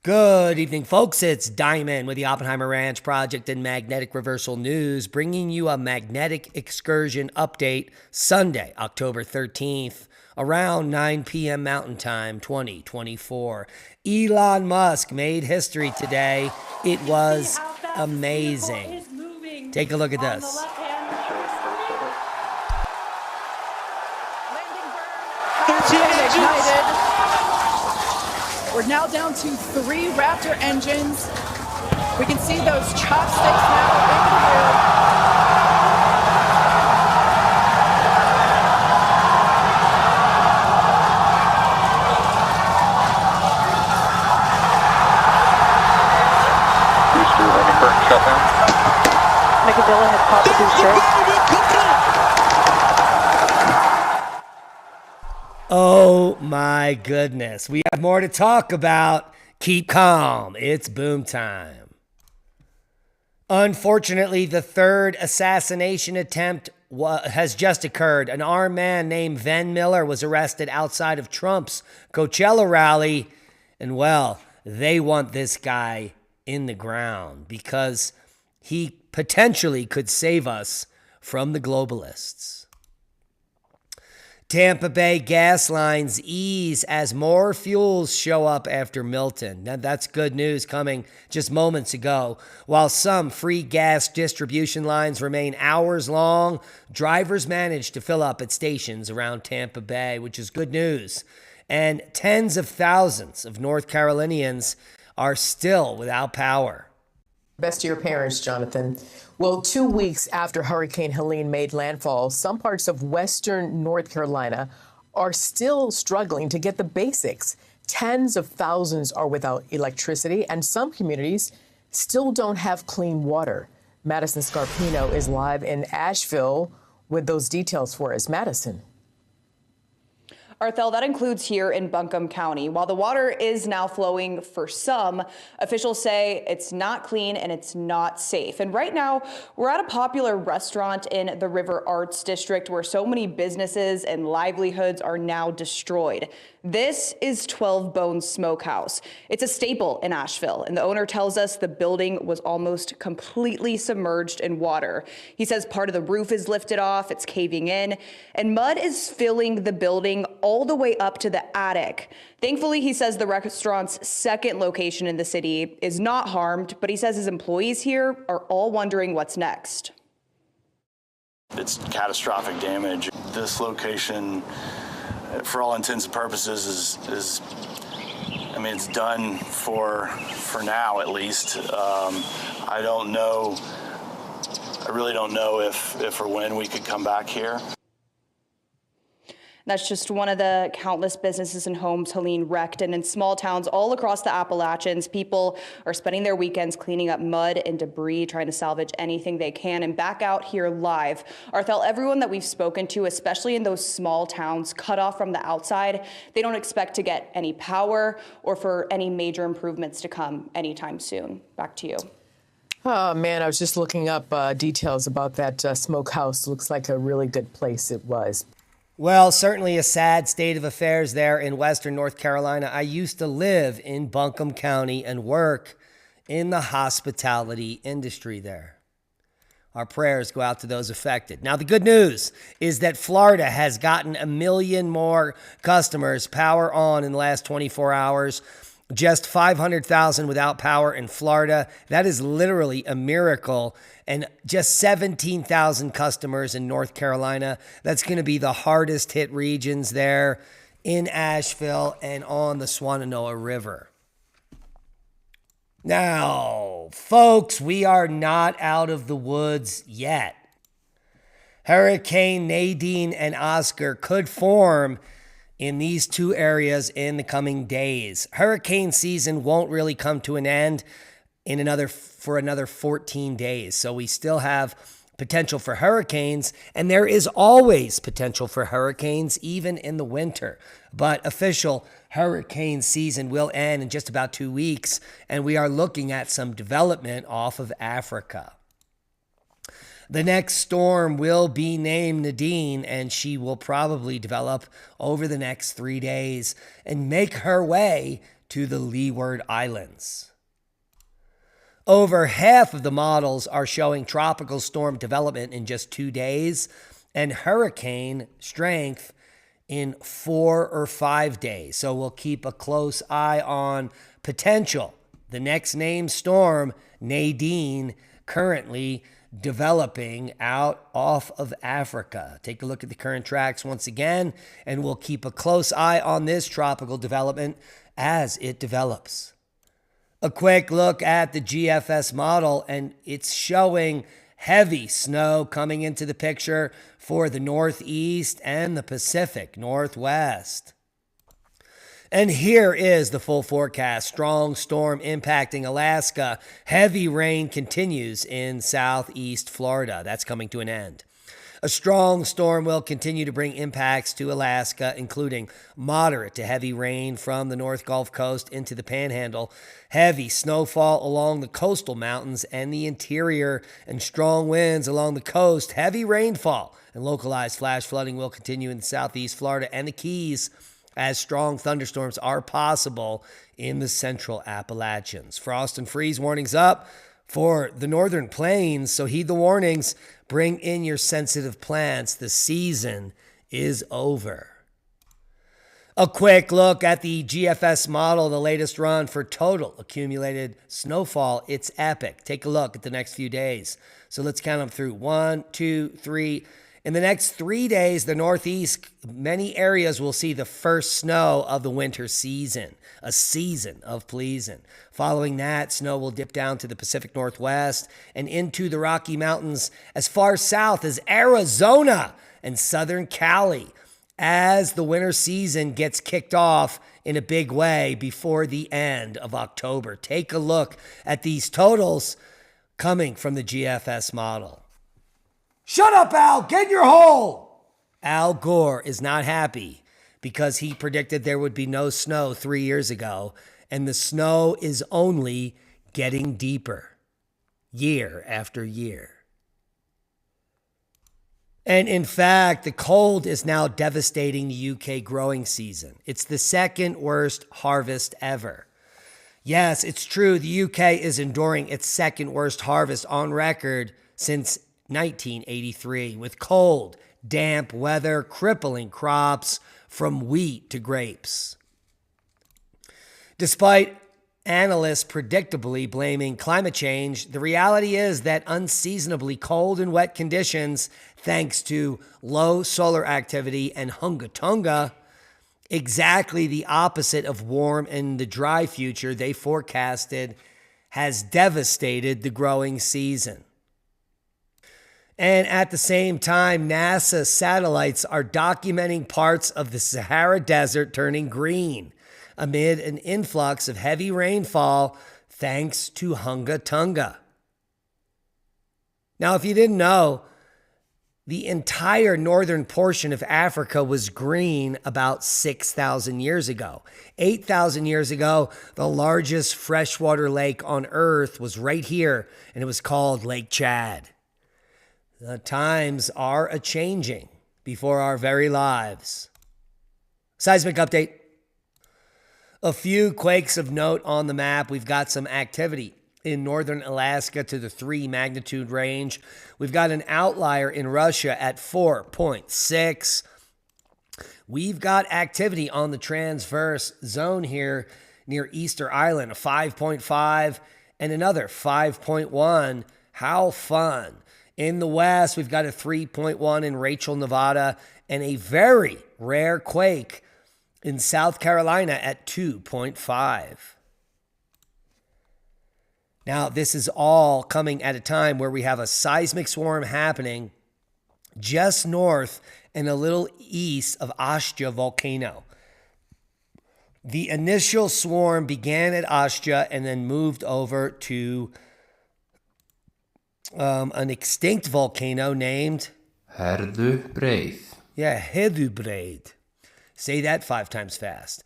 Good evening, folks. It's Diamond with the Oppenheimer Ranch Project and Magnetic Reversal News, bringing you a magnetic excursion update Sunday, October 13th, around 9 p.m. Mountain Time, 2024. Elon Musk made history today. It was amazing. Take a look at this. Ignited. We're now down to 3 Raptor engines. We can see those chopsticks now in the air. Booster, let me current shutdown. Megadilla has popped the booster. Oh my goodness. We have more to talk about. Keep calm. It's boom time. Unfortunately, the third assassination attempt has just occurred. An armed man named Van Miller was arrested outside of Trump's Coachella rally. And well, they want this guy in the ground because he potentially could save us from the globalists. Tampa Bay gas lines ease as more fuels show up after Milton. Now, that's good news coming just moments ago. While some free gas distribution lines remain hours long, drivers manage to fill up at stations around Tampa Bay, which is good news. And tens of thousands of North Carolinians are still without power. Best to your parents, Jonathan. Well, 2 weeks after Hurricane Helene made landfall, some parts of western North Carolina are still struggling to get the basics. Tens of thousands are without electricity, and some communities still don't have clean water. Madison Scarpino is live in Asheville with those details for us. Madison. Arthel, that includes here in Buncombe County. While the water is now flowing for some, officials say it's not clean and it's not safe. And right now, we're at a popular restaurant in the River Arts District where so many businesses and livelihoods are now destroyed. This is 12 Bones Smokehouse. It's a staple in Asheville, and the owner tells us the building was almost completely submerged in water. He says part of the roof is lifted off, it's caving in, and mud is filling the building all the way up to the attic. Thankfully, he says the restaurant's second location in the city is not harmed, but he says his employees here are all wondering what's next. It's catastrophic damage. This location, for all intents and purposes, is I mean, it's done for now at least. I don't know. I really don't know if or when we could come back here. That's just one of the countless businesses and homes Helene wrecked. And in small towns all across the Appalachians, people are spending their weekends cleaning up mud and debris, trying to salvage anything they can. And back out here live, Arthel, everyone that we've spoken to, especially in those small towns cut off from the outside, they don't expect to get any power or for any major improvements to come anytime soon. Back to you. Oh, man, I was just looking up details about that smokehouse. Looks like a really good place it was. Well, certainly a sad state of affairs there in western North Carolina. I used to live in Buncombe County and work in the hospitality industry there. Our prayers go out to those affected. Now, the good news is that Florida has gotten 1 million more customers power on in the last 24 hours. Just 500,000 without power in Florida. That is literally a miracle. And just 17,000 customers in North Carolina. That's going to be the hardest hit regions there in Asheville and on the Shenandoah River. Now, folks, we are not out of the woods yet. Hurricane Nadine and Oscar could form in these two areas in the coming days. Hurricane season won't really come to an end for another 14 days. So we still have potential for hurricanes, and there is always potential for hurricanes, even in the winter. But official hurricane season will end in just about 2 weeks, and we are looking at some development off of Africa. The next storm will be named Nadine, and she will probably develop over the next 3 days and make her way to the Leeward Islands. Over half of the models are showing tropical storm development in just 2 days and hurricane strength in 4 or 5 days. So we'll keep a close eye on potential. The next named storm, Nadine, currently developing out off of Africa. Take a look at the current tracks once again, and we'll keep a close eye on this tropical development as it develops. A quick look at the GFS model, and it's showing heavy snow coming into the picture for the Northeast and the Pacific Northwest. And here is the full forecast. Strong storm impacting Alaska. Heavy rain continues in southeast Florida. That's coming to an end. A strong storm will continue to bring impacts to Alaska, including moderate to heavy rain from the North Gulf Coast into the Panhandle, heavy snowfall along the coastal mountains and the interior, and strong winds along the coast. Heavy rainfall and localized flash flooding will continue in southeast Florida and the Keys, as strong thunderstorms are possible in the central Appalachians. Frost and freeze warnings up for the northern plains, so heed the warnings. Bring in your sensitive plants. The season is over. A quick look at the GFS model, the latest run for total accumulated snowfall. It's epic. Take a look at the next few days. So let's count them through. 1, 2, 3. In the next 3 days, the Northeast, many areas will see the first snow of the winter season, a season of pleasing. Following that, snow will dip down to the Pacific Northwest and into the Rocky Mountains as far south as Arizona and southern Cali as the winter season gets kicked off in a big way before the end of October. Take a look at these totals coming from the GFS model. Shut up, Al. Get in your hole. Al Gore is not happy because he predicted there would be no snow 3 years ago, and the snow is only getting deeper year after year. And in fact, the cold is now devastating the UK growing season. It's the second worst harvest ever. Yes, it's true. The UK is enduring its second worst harvest on record since 1983, with cold, damp weather crippling crops from wheat to grapes. Despite analysts predictably blaming climate change, the reality is that unseasonably cold and wet conditions, thanks to low solar activity and Hunga Tonga, exactly the opposite of warm and the dry future they forecasted, has devastated the growing season. And at the same time, NASA satellites are documenting parts of the Sahara Desert turning green amid an influx of heavy rainfall thanks to Hunga Tonga. Now, if you didn't know, the entire northern portion of Africa was green about 6,000 years ago. 8,000 years ago, the largest freshwater lake on Earth was right here, and it was called Lake Chad. The times are a-changing before our very lives. Seismic update. A few quakes of note on the map. We've got some activity in northern Alaska to the 3 magnitude range. We've got an outlier in Russia at 4.6. We've got activity on the transverse zone here near Easter Island, a 5.5 and another 5.1. How fun. In the west, we've got a 3.1 in Rachel, Nevada, and a very rare quake in South Carolina at 2.5. Now, this is all coming at a time where we have a seismic swarm happening just north and a little east of Astya volcano. The initial swarm began at Astya and then moved over to an extinct volcano named Herðubreið. Yeah, Herðubreið. Say that 5 times fast.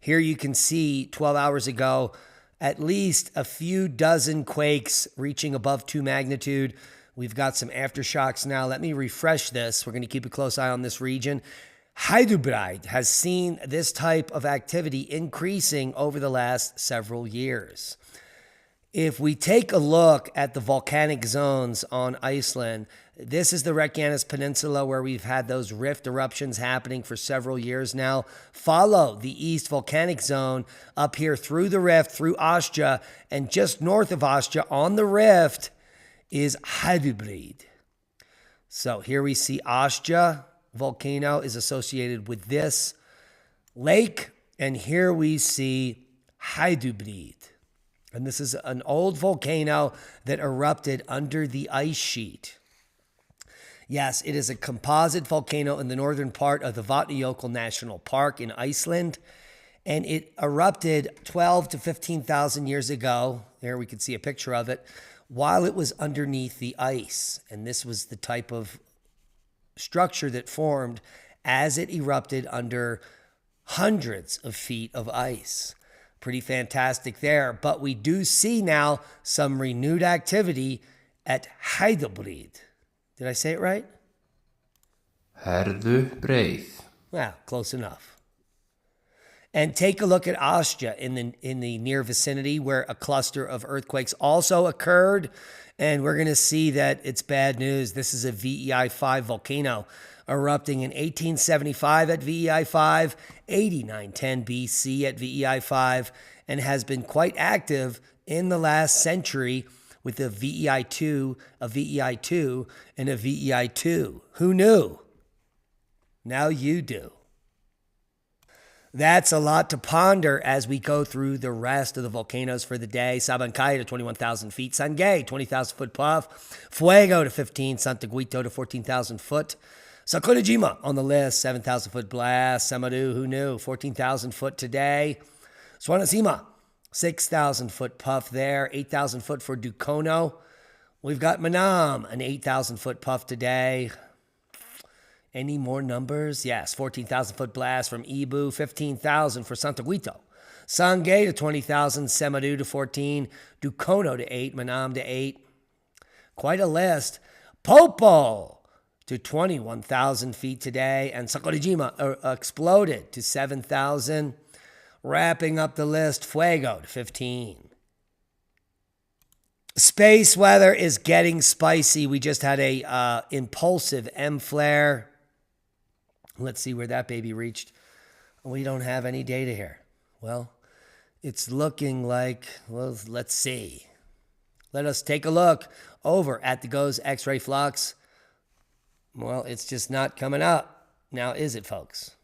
Here you can see 12 hours ago, at least a few dozen quakes reaching above 2 magnitude. We've got some aftershocks now. Let me refresh this. We're going to keep a close eye on this region. Heidelberg has seen this type of activity increasing over the last several years. If we take a look at the volcanic zones on Iceland, this is the Reykjanes Peninsula where we've had those rift eruptions happening for several years now. Follow the East Volcanic Zone up here through the rift, through Austria, and just north of Austria on the rift is Heidelberg. So here we see Austria volcano is associated with this lake, and here we see Heidelberg. And this is an old volcano that erupted under the ice sheet. Yes, it is a composite volcano in the northern part of the Vatnajökull National Park in Iceland. And it erupted 12 to 15,000 years ago. There we can see a picture of it while it was underneath the ice. And this was the type of structure that formed as it erupted under hundreds of feet of ice. Pretty fantastic there. But we do see now some renewed activity at Heidelberg. Did I say it right? Herðubreið. Well, close enough. And take a look at Austria in the near vicinity where a cluster of earthquakes also occurred. And we're going to see that it's bad news. This is a VEI 5 volcano erupting in 1875 at VEI 5, 8910 BC at VEI 5, and has been quite active in the last century with a VEI 2, a VEI 2, and a VEI 2. Who knew? Now you do. That's a lot to ponder as we go through the rest of the volcanoes for the day. Sabancaya to 21,000 feet. Sangay, 20,000 foot puff. Fuego to 15. Santaguito to 14,000 foot. Sakurajima on the list, 7,000 foot blast. Samaru, who knew? 14,000 foot today. Swanasima, 6,000 foot puff there. 8,000 foot for Dukono. We've got Manam, an 8,000 foot puff today. Any more numbers? Yes, 14,000 foot blast from Ibu, 15,000 for Santaguito. Sangay to 20,000, Semaru to 14, Dukono to 8, Manam to 8. Quite a list. Popo to 21,000 feet today, and Sakurajima exploded to 7,000. Wrapping up the list, Fuego to 15. Space weather is getting spicy. We just had a impulsive M flare. Let's see where that baby reached. We don't have any data here. Well, it's looking like, well, let's see. Let us take a look over at the GOES X-ray flux. Well, it's just not coming up. Now, is it, folks?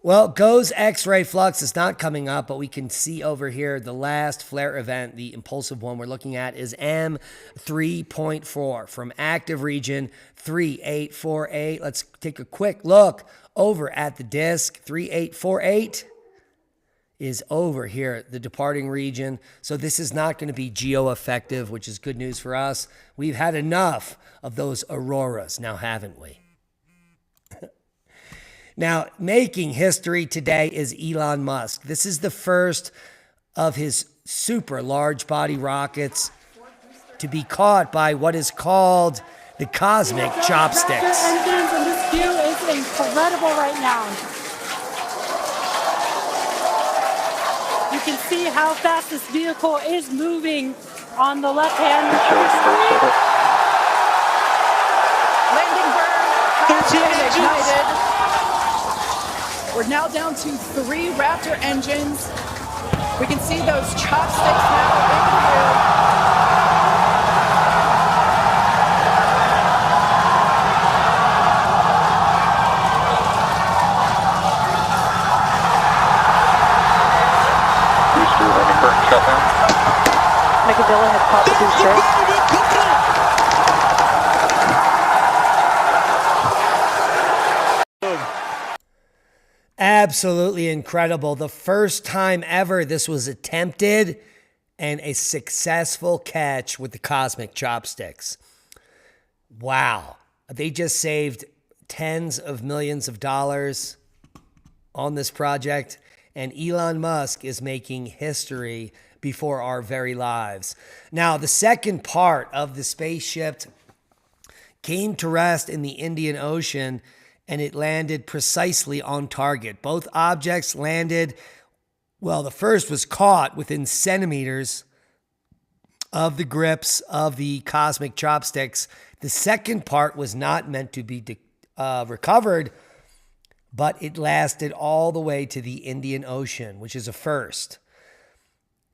Well, GOES X-ray flux is not coming up, but we can see over here the last flare event, the impulsive one we're looking at is M3.4 from active region 3848. Let's take a quick look over at the disk. 3848 is over here, the departing region. So this is not going to be geo-effective, which is good news for us. We've had enough of those auroras now, haven't we? Now, making history today is Elon Musk. This is the first of his super large body rockets to be caught by what is called the cosmic chopsticks. Engines, and this view is incredible right now. You can see how fast this vehicle is moving on the left-hand screen. Landing burn, 13 ignited. We're now down to 3 Raptor engines. We can see those chopsticks now in view. Booster, landing current shutdown. Megadilla has caught the booster. Absolutely incredible. The first time ever this was attempted and a successful catch with the cosmic chopsticks. Wow. They just saved tens of millions of dollars on this project, and Elon Musk is making history before our very lives. Now, the second part of the spaceship came to rest in the Indian Ocean, and it landed precisely on target. Both objects landed, well, the first was caught within centimeters of the grips of the cosmic chopsticks. The second part was not meant to be recovered, but it lasted all the way to the Indian Ocean, which is a first.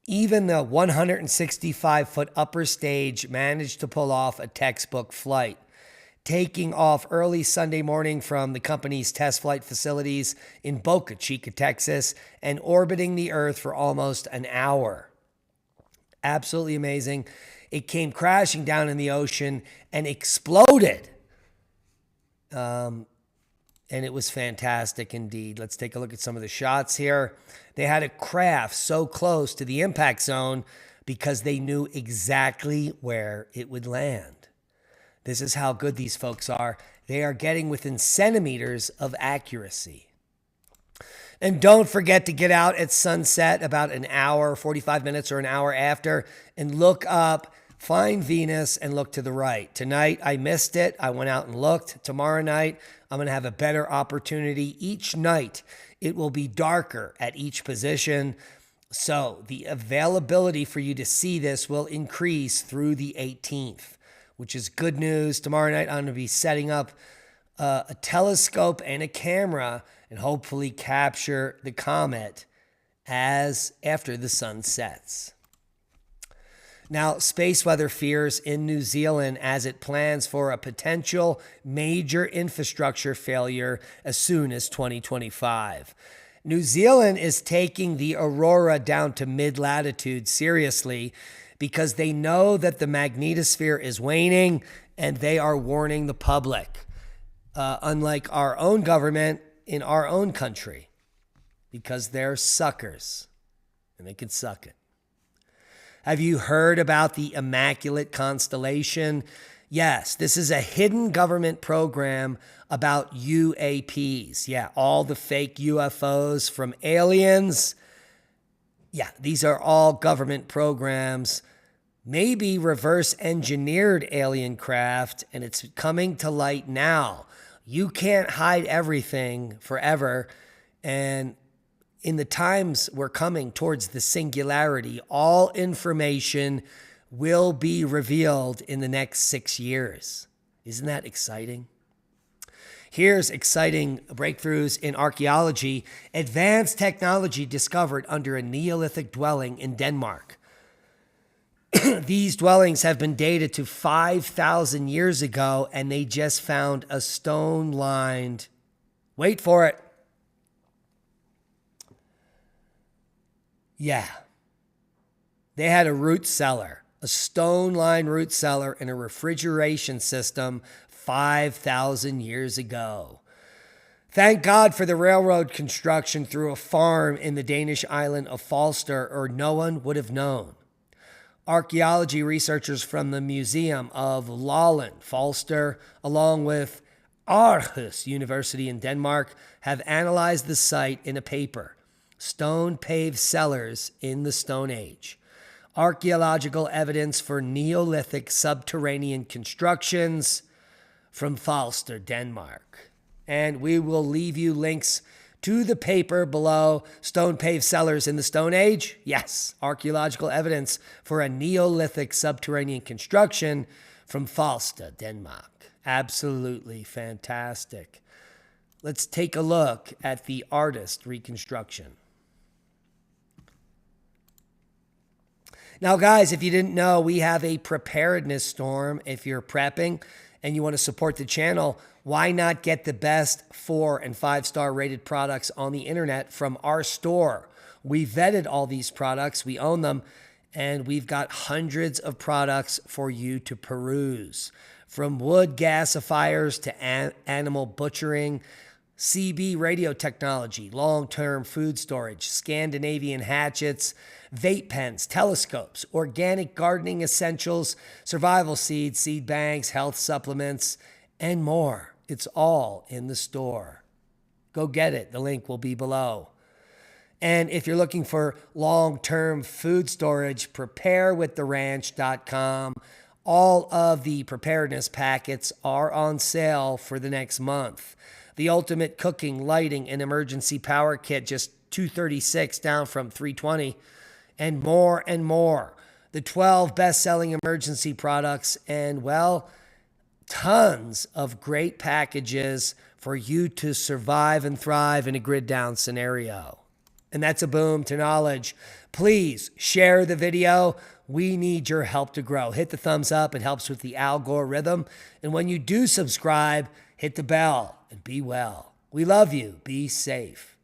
Even the 165-foot upper stage managed to pull off a textbook flight, taking off early Sunday morning from the company's test flight facilities in Boca Chica, Texas, and orbiting the Earth for almost an hour. Absolutely amazing. It came crashing down in the ocean and exploded. And it was fantastic indeed. Let's take a look at some of the shots here. They had a craft so close to the impact zone because they knew exactly where it would land. This is how good these folks are. They are getting within centimeters of accuracy. And don't forget to get out at sunset about an hour, 45 minutes or an hour after, and look up, find Venus, and look to the right. Tonight, I missed it. I went out and looked. Tomorrow night, I'm going to have a better opportunity. Each night, it will be darker at each position. So the availability for you to see this will increase through the 18th, which is good news. Tomorrow night, I'm going to be setting up a telescope and a camera and hopefully capture the comet as after the sun sets. Now, space weather fears in New Zealand as it plans for a potential major infrastructure failure as soon as 2025. New Zealand is taking the aurora down to mid-latitude seriously because they know that the magnetosphere is waning and they are warning the public, unlike our own government in our own country, because they're suckers and they can suck it. Have you heard about the Immaculate Constellation? Yes, this is a hidden government program about UAPs. Yeah, all the fake UFOs from aliens. Yeah, these are all government programs, maybe reverse engineered alien craft, and it's coming to light now. You can't hide everything forever, and in the times we're coming towards the singularity, all information will be revealed in the next 6 years. Isn't that exciting? Here's exciting breakthroughs in archaeology. Advanced technology discovered under a Neolithic dwelling in Denmark. These dwellings have been dated to 5,000 years ago, and they just found a stone-lined, wait for it, yeah. They had a root cellar, a stone-lined root cellar and a refrigeration system 5,000 years ago. Thank God for the railroad construction through a farm in the Danish island of Falster, or no one would have known. Archaeology researchers from the Museum of Lolland, Falster, along with Aarhus University in Denmark, have analyzed the site in a paper, Stone Paved Cellars in the Stone Age. Archaeological evidence for Neolithic subterranean constructions from Falster, Denmark. And we will leave you links to the paper below. Stone Paved Cellars in the Stone Age? Yes. Archaeological evidence for a Neolithic subterranean construction from Falster, Denmark. Absolutely fantastic. Let's take a look at the artist reconstruction. Now, guys, if you didn't know, we have a preparedness storm. If you're prepping and you want to support the channel, why not get the best 4- and 5-star rated products on the internet from our store? We vetted all these products, we own them, and we've got hundreds of products for you to peruse. From wood gasifiers to animal butchering, CB radio technology, long-term food storage, Scandinavian hatchets, vape pens, telescopes, organic gardening essentials, survival seeds, seed banks, health supplements, and more. It's all in the store. Go get it. The link will be below. And if you're looking for long-term food storage, preparewiththeranch.com. All of the preparedness packets are on sale for the next month. The ultimate cooking, lighting, and emergency power kit, just $236 down from $320, and more and more. The 12 best-selling emergency products and, well, tons of great packages for you to survive and thrive in a grid down scenario. And that's a boom to knowledge. Please share the video. We need your help to grow. Hit the thumbs up. It helps with the algorithm. And when you do subscribe, hit the bell and be well. We love you. Be safe.